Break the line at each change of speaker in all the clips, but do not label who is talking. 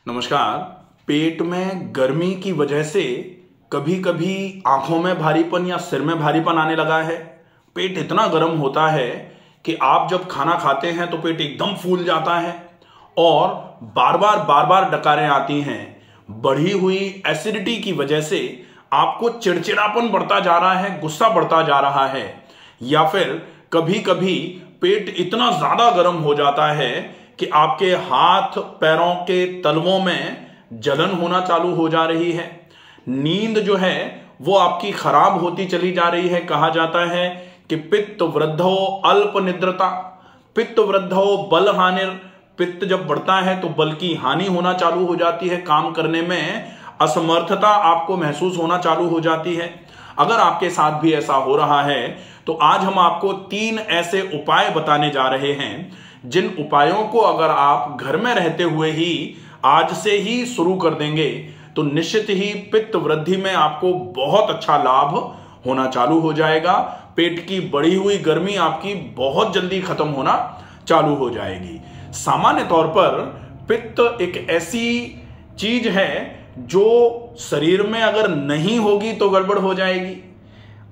नमस्कार। पेट में गर्मी की वजह से कभी कभी आंखों में भारीपन या सिर में भारीपन आने लगा है। पेट इतना गर्म होता है कि आप जब खाना खाते हैं तो पेट एकदम फूल जाता है और बार बार डकारें आती हैं। बढ़ी हुई एसिडिटी की वजह से आपको चिड़चिड़ापन बढ़ता जा रहा है, गुस्सा बढ़ता जा रहा है, या फिर कभी कभी पेट इतना ज्यादा गर्म हो जाता है कि आपके हाथ पैरों के तलवों में जलन होना चालू हो जा रही है। नींद जो है वो आपकी खराब होती चली जा रही है। कहा जाता है कि पित्त वृद्धो अल्प निद्रता, पित्त वृद्धो बल हानिर। पित्त जब बढ़ता है तो बल की हानि होना चालू हो जाती है, काम करने में असमर्थता आपको महसूस होना चालू हो जाती है। अगर आपके साथ भी ऐसा हो रहा है तो आज हम आपको 3 ऐसे उपाय बताने जा रहे हैं जिन उपायों को अगर आप घर में रहते हुए ही आज से ही शुरू कर देंगे तो निश्चित ही पित्त वृद्धि में आपको बहुत अच्छा लाभ होना चालू हो जाएगा। पेट की बढ़ी हुई गर्मी आपकी बहुत जल्दी खत्म होना चालू हो जाएगी। सामान्य तौर पर पित्त एक ऐसी चीज है जो शरीर में अगर नहीं होगी तो गड़बड़ हो जाएगी,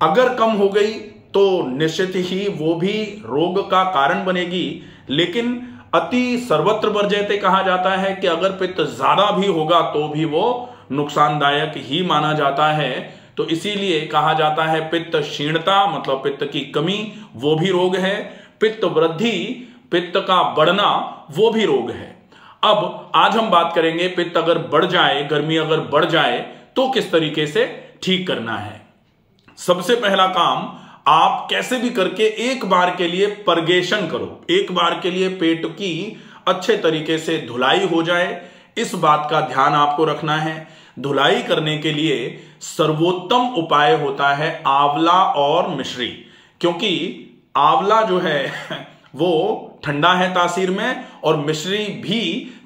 अगर कम हो गई तो निश्चित ही वो भी रोग का कारण बनेगी। लेकिन अति सर्वत्र वर्जयते कहा जाता है कि अगर पित्त ज्यादा भी होगा तो भी वो नुकसानदायक ही माना जाता है। तो इसीलिए कहा जाता है पित्त क्षीणता मतलब पित्त की कमी वो भी रोग है, पित्त वृद्धि पित्त का बढ़ना वो भी रोग है। अब आज हम बात करेंगे पित्त अगर बढ़ जाए, गर्मी अगर बढ़ जाए तो किस तरीके से ठीक करना है। सबसे पहला काम, आप कैसे भी करके एक बार के लिए पर्गेशन करो, एक बार के लिए पेट की अच्छे तरीके से धुलाई हो जाए, इस बात का ध्यान आपको रखना है। धुलाई करने के लिए सर्वोत्तम उपाय होता है आंवला और मिश्री, क्योंकि आंवला जो है वो ठंडा है तासीर में और मिश्री भी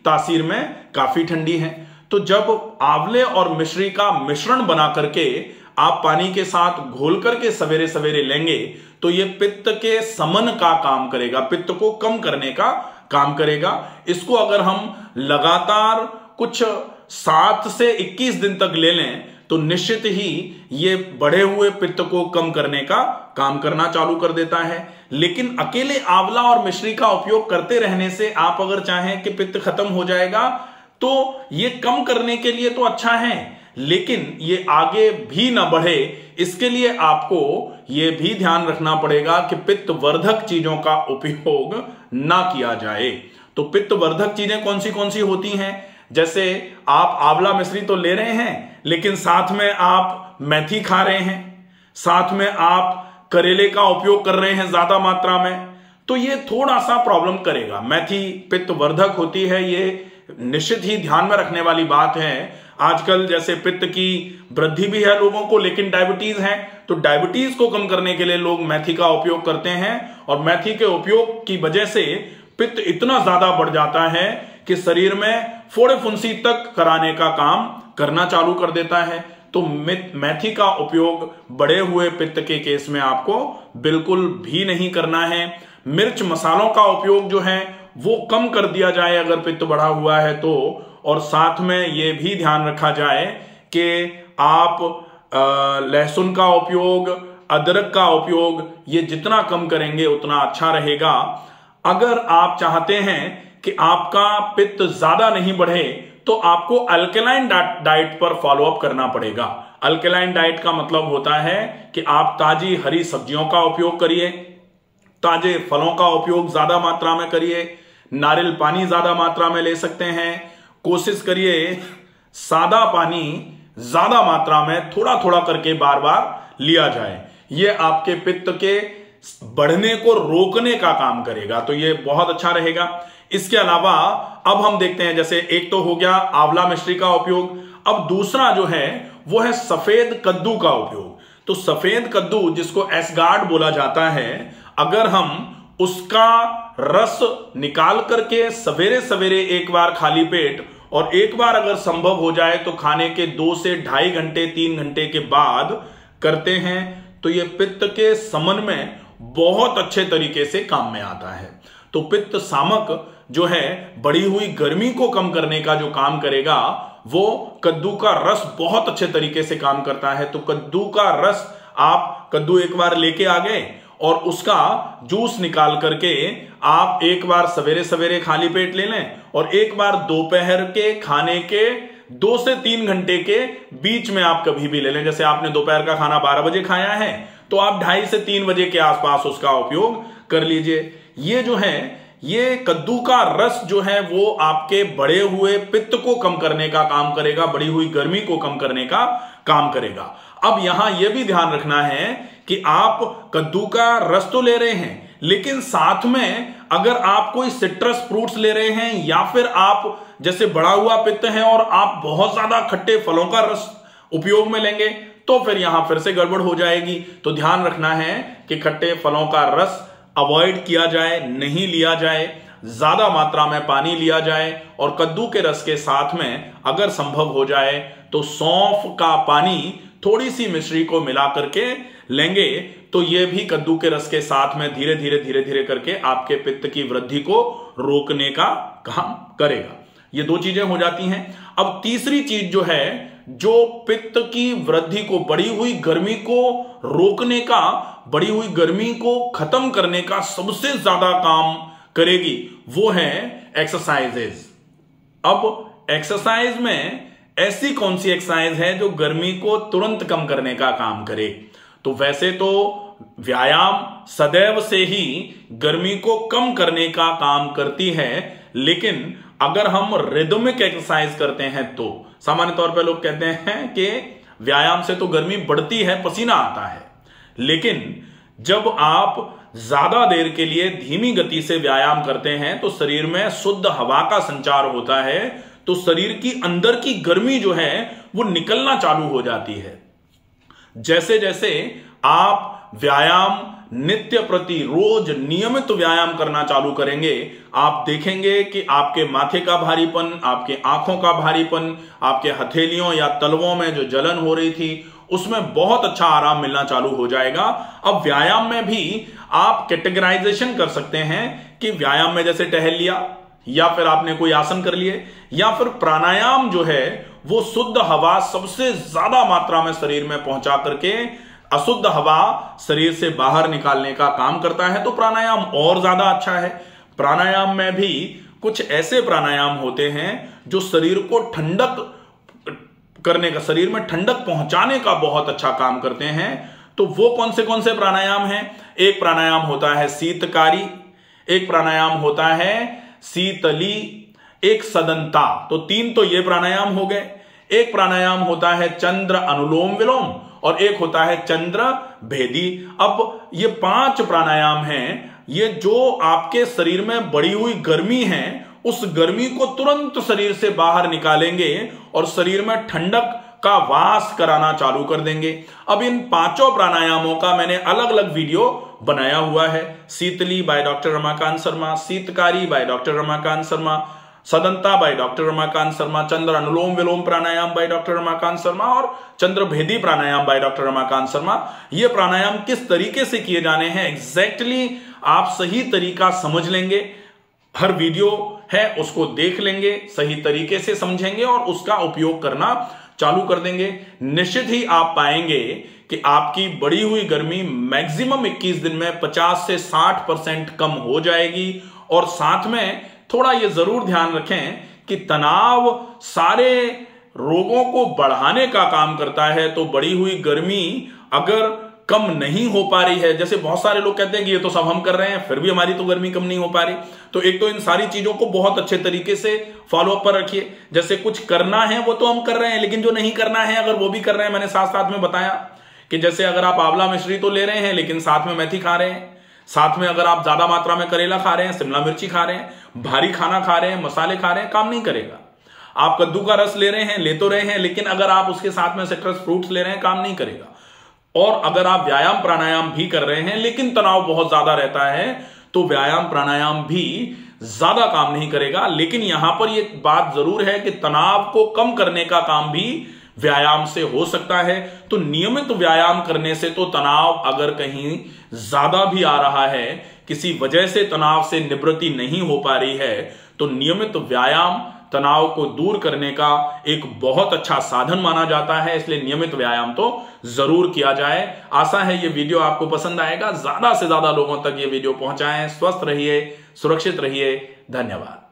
तासीर में काफी ठंडी है। तो जब आंवले और मिश्री का मिश्रण बना करके आप पानी के साथ घोल करके सवेरे सवेरे लेंगे तो ये पित्त के समन का काम करेगा, पित्त को कम करने का काम करेगा। इसको अगर हम लगातार कुछ 7 से 21 दिन तक ले लें तो निश्चित ही ये बढ़े हुए पित्त को कम करने का काम करना चालू कर देता है। लेकिन अकेले आंवला और मिश्री का उपयोग करते रहने से आप अगर चाहें कि पित्त खत्म हो जाएगा तो ये कम करने के लिए तो अच्छा है, लेकिन ये आगे भी ना बढ़े इसके लिए आपको ये भी ध्यान रखना पड़ेगा कि पित्त वर्धक चीजों का उपयोग ना किया जाए। तो पित्त वर्धक चीजें कौन सी होती हैं? जैसे आप आंवला मिश्री तो ले रहे हैं लेकिन साथ में आप मेथी खा रहे हैं, साथ में आप करेले का उपयोग कर रहे हैं ज्यादा मात्रा में, तो ये थोड़ा सा प्रॉब्लम करेगा। मेथी पित्त वर्धक होती है, ये निश्चित ही ध्यान में रखने वाली बात है। आजकल जैसे पित्त की वृद्धि भी है लोगों को, लेकिन डायबिटीज है, तो डायबिटीज को कम करने के लिए लोग मेथी का उपयोग करते हैं और मेथी के उपयोग की वजह से पित्त इतना ज्यादा बढ़ जाता है कि शरीर में फोड़े फुंसी तक कराने का काम करना चालू कर देता है। तो मेथी का उपयोग बढ़े हुए पित्त के केस में आपको बिल्कुल भी नहीं करना है। मिर्च मसालों का उपयोग जो है वो कम कर दिया जाए अगर पित्त बढ़ा हुआ है तो, और साथ में ये भी ध्यान रखा जाए कि आप लहसुन का उपयोग, अदरक का उपयोग ये जितना कम करेंगे उतना अच्छा रहेगा। अगर आप चाहते हैं कि आपका पित्त ज्यादा नहीं बढ़े तो आपको अल्कलाइन डाइट पर फॉलो अप करना पड़ेगा। अल्कलाइन डाइट का मतलब होता है कि आप ताजी हरी सब्जियों का उपयोग करिए, ताजे फलों का उपयोग ज्यादा मात्रा में करिए, नारियल पानी ज्यादा मात्रा में ले सकते हैं। कोशिश करिए सादा पानी ज्यादा मात्रा में थोड़ा थोड़ा करके बार बार लिया जाए, ये आपके पित्त के बढ़ने को रोकने का काम करेगा, तो ये बहुत अच्छा रहेगा। इसके अलावा अब हम देखते हैं, जैसे एक तो हो गया आंवला मिश्री का उपयोग, अब दूसरा जो है वो है सफेद कद्दू का उपयोग। तो सफेद कद्दू जिसको एसगार्ड बोला जाता है, अगर हम उसका रस निकाल करके सवेरे सवेरे एक बार खाली पेट और एक बार अगर संभव हो जाए तो खाने के 2 से 2.5 घंटे 3 घंटे के बाद करते हैं तो ये पित्त के समन में बहुत अच्छे तरीके से काम में आता है। तो पित्त सामक जो है बढ़ी हुई गर्मी को कम करने का जो काम करेगा वो कद्दू का रस बहुत अच्छे तरीके से काम करता है। तो कद्दू का रस, आप कद्दू एक बार लेके आ गए और उसका जूस निकाल करके आप एक बार सवेरे सवेरे खाली पेट ले लें और एक बार दोपहर के खाने के 2 से 3 घंटे के बीच में आप कभी भी ले लें। जैसे आपने दोपहर का खाना 12 बजे खाया है तो आप 2:30 से 3 बजे के आसपास उसका उपयोग कर लीजिए। ये जो है, ये कद्दू का रस जो है वो आपके बढ़े हुए पित्त को कम करने का काम करेगा, बढ़ी हुई गर्मी को कम करने का काम करेगा। अब यहां यह भी ध्यान रखना है कि आप कद्दू का रस तो ले रहे हैं, लेकिन साथ में अगर आप कोई सिट्रस फ्रूट्स ले रहे हैं या फिर आप जैसे बढ़ा हुआ पित्त है और आप बहुत ज्यादा खट्टे फलों का रस उपयोग में लेंगे तो फिर यहां फिर से गड़बड़ हो जाएगी। तो ध्यान रखना है कि खट्टे फलों का रस अवॉइड किया जाए, नहीं लिया जाए, ज्यादा मात्रा में पानी लिया जाए और कद्दू के रस के साथ में अगर संभव हो जाए तो सौंफ का पानी थोड़ी सी मिश्री को मिला करके लेंगे तो यह भी कद्दू के रस के साथ में धीरे धीरे करके आपके पित्त की वृद्धि को रोकने का काम करेगा। ये 2 चीजें हो जाती हैं। अब तीसरी चीज जो है, जो पित्त की वृद्धि को, बढ़ी हुई गर्मी को रोकने का, बढ़ी हुई गर्मी को खत्म करने का सबसे ज्यादा काम करेगी, वो है एक्सरसाइजेज। अब एक्सरसाइज में ऐसी कौन सी एक्सरसाइज है जो गर्मी को तुरंत कम करने का काम करे? तो वैसे तो व्यायाम सदैव से ही गर्मी को कम करने का काम करती है, लेकिन अगर हम रिदमिक एक्सरसाइज करते हैं तो सामान्य तौर पर लोग कहते हैं कि व्यायाम से तो गर्मी बढ़ती है, पसीना आता है, लेकिन जब आप ज्यादा देर के लिए धीमी गति से व्यायाम करते हैं तो शरीर में शुद्ध हवा का संचार होता है, तो शरीर की अंदर की गर्मी जो है वो निकलना चालू हो जाती है। जैसे जैसे आप व्यायाम नित्य प्रति रोज नियमित व्यायाम करना चालू करेंगे, आप देखेंगे कि आपके माथे का भारीपन, आपके आंखों का भारीपन, आपके हथेलियों या तलवों में जो जलन हो रही थी उसमें बहुत अच्छा आराम मिलना चालू हो जाएगा। अब व्यायाम में भी आप कैटेगराइजेशन कर सकते हैं कि व्यायाम में जैसे टहल लिया या फिर आपने कोई आसन कर लिए या फिर प्राणायाम जो है वो शुद्ध हवा सबसे ज्यादा मात्रा में शरीर में पहुंचा करके अशुद्ध हवा शरीर से बाहर निकालने का काम करता है, तो प्राणायाम और ज्यादा अच्छा है। प्राणायाम में भी कुछ ऐसे प्राणायाम होते हैं जो शरीर को ठंडक करने का, शरीर में ठंडक पहुंचाने का बहुत अच्छा काम करते हैं। तो वो कौन से प्राणायाम हैं? एक प्राणायाम होता है शीतकारी, एक प्राणायाम होता है शीतली, एक सदंता। तो 3 तो ये प्राणायाम हो गए। एक प्राणायाम होता है चंद्र अनुलोम विलोम और एक होता है चंद्र भेदी। अब ये 5 प्राणायाम हैं, ये जो आपके शरीर में बढ़ी हुई गर्मी है उस गर्मी को तुरंत शरीर से बाहर निकालेंगे और शरीर में ठंडक का वास कराना चालू कर देंगे। अब इन 5 प्राणायामों का मैंने अलग अलग वीडियो बनाया हुआ है। Sheetali by doctor Ramakant Sharma, Sheetkari by doctor Ramakant Sharma, Sadanta by doctor Ramakant Sharma, Chandra Anulom Vilom pranayama by doctor Ramakant Sharma और चंद्र भेदी प्राणायाम बाय डॉक्टर रमाकांत शर्मा। ये प्राणायाम किस तरीके से किए जाने हैं एग्जैक्टली आप सही तरीका समझ लेंगे, हर वीडियो है उसको देख लेंगे, सही तरीके से समझेंगे और उसका उपयोग करना चालू कर देंगे, निश्चित ही आप पाएंगे कि आपकी बढ़ी हुई गर्मी मैक्सिमम 21 दिन में 50 से 60% कम हो जाएगी। और साथ में थोड़ा यह जरूर ध्यान रखें कि तनाव सारे रोगों को बढ़ाने का काम करता है, तो बढ़ी हुई गर्मी अगर कम नहीं हो पा रही है, जैसे बहुत सारे लोग कहते हैं कि ये तो सब हम कर रहे हैं फिर भी हमारी तो गर्मी कम नहीं हो पा रही, तो एक तो इन सारी चीजों को बहुत अच्छे तरीके से फॉलो अप पर रखिए। जैसे कुछ करना है वो तो हम कर रहे हैं, लेकिन जो नहीं करना है अगर वो भी कर रहे हैं, मैंने साथ साथ में बताया कि जैसे अगर आप आंवला मिश्री तो ले रहे हैं लेकिन साथ में मेथी खा रहे हैं, साथ में अगर आप ज्यादा मात्रा में करेला खा रहे हैं, शिमला मिर्ची खा रहे हैं, भारी खाना खा रहे हैं, मसाले खा रहे हैं, काम नहीं करेगा। आप कद्दू का रस ले रहे हैं, ले तो रहे हैं, लेकिन अगर आप उसके साथ में सिट्रस फ्रूट्स ले रहे हैं, काम नहीं करेगा। और अगर आप व्यायाम प्राणायाम भी कर रहे हैं लेकिन तनाव बहुत ज्यादा रहता है, तो व्यायाम प्राणायाम भी ज्यादा काम नहीं करेगा। लेकिन यहां पर यह बात जरूर है कि तनाव को कम करने का काम भी व्यायाम से हो सकता है। तो नियमित व्यायाम करने से तो तनाव अगर कहीं ज्यादा भी आ रहा है किसी वजह से तनाव से निवृत्ति नहीं हो पा रही है, तो नियमित व्यायाम तनाव को दूर करने का एक बहुत अच्छा साधन माना जाता है। इसलिए नियमित व्यायाम तो जरूर किया जाए। आशा है ये वीडियो आपको पसंद आएगा। ज्यादा से ज्यादा लोगों तक ये वीडियो पहुंचाएं। स्वस्थ रहिए, सुरक्षित रहिए। धन्यवाद।